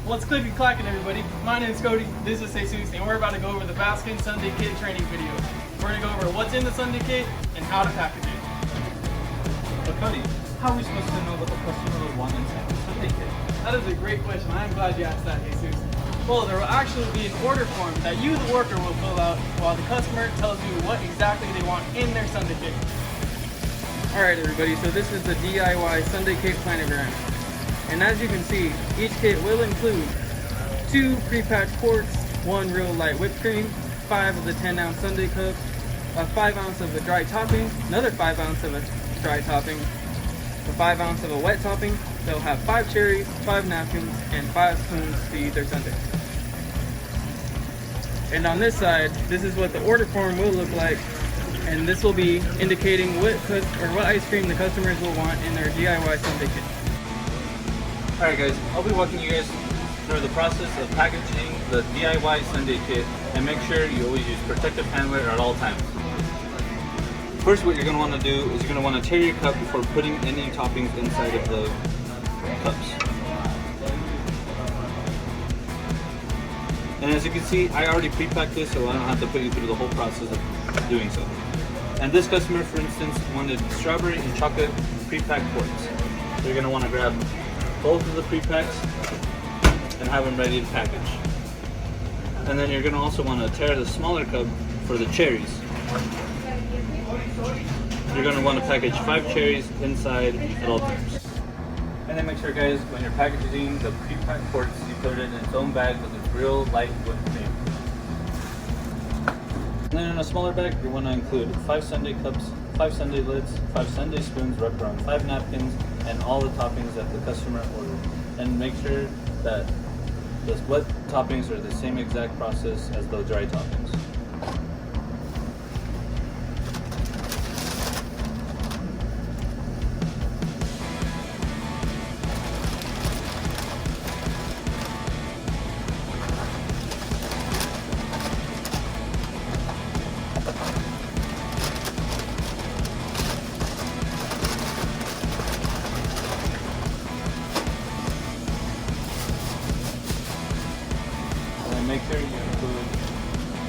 What's clicky clacking, everybody? My name is Cody, this is Jesus, and we're about to go over the Baskin Sundae Kit training video. We're going to go over what's in the Sundae Kit and how to package it. But Cody, how are we supposed to know what the customer will want inside the Sundae Kit? That is a great question. I'm glad you asked that, Jesus. Well, there will actually be an order form that you, the worker, will fill out while the customer tells you what exactly they want in their Sundae Kit. Alright everybody, so this is the DIY Sundae Kit planogram. And as you can see, each kit will include 2 pre-packed quarts, 1 real light whipped cream, 5 of the 10-ounce sundae cups, a 5 ounce of a dry topping, another 5 ounce of a dry topping, a 5 ounce of a wet topping. They'll have 5 cherries, 5 napkins, and 5 spoons to eat their sundae. And on this side, this is what the order form will look like, and this will be indicating what ice cream the customers will want in their DIY sundae kit. Alright guys, I'll be walking you guys through the process of packaging the DIY Sundae Kit, and make sure you always use protective handwear at all times. First, what you're going to want to do is you're going to want to tear your cup before putting any toppings inside of the cups. And as you can see, I already pre-packed this, so I don't have to put you through the whole process of doing so. And this customer, for instance, wanted strawberry and chocolate pre-packed quarts. So you're going to want to grab both of the pre-packs and have them ready to package. And then you're going to also want to tear the smaller cup for the cherries. You're going to want to package 5 cherries inside at all times. And then make sure, guys, when you're packaging the pre-packed quarts, you put it in its own bag with its real light whipped cream. And then in a smaller bag, you want to include 5 sundae cups, 5 sundae lids, 5 sundae spoons wrapped around 5 napkins, and all the toppings that the customer ordered. And make sure that the wet toppings are the same exact process as the dry toppings. Make sure you include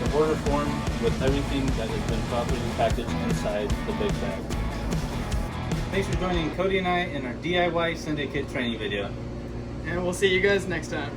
the order form with everything that has been properly packaged inside the big bag. Thanks for joining Cody and I in our DIY Sundae Kit training video. And we'll see you guys next time.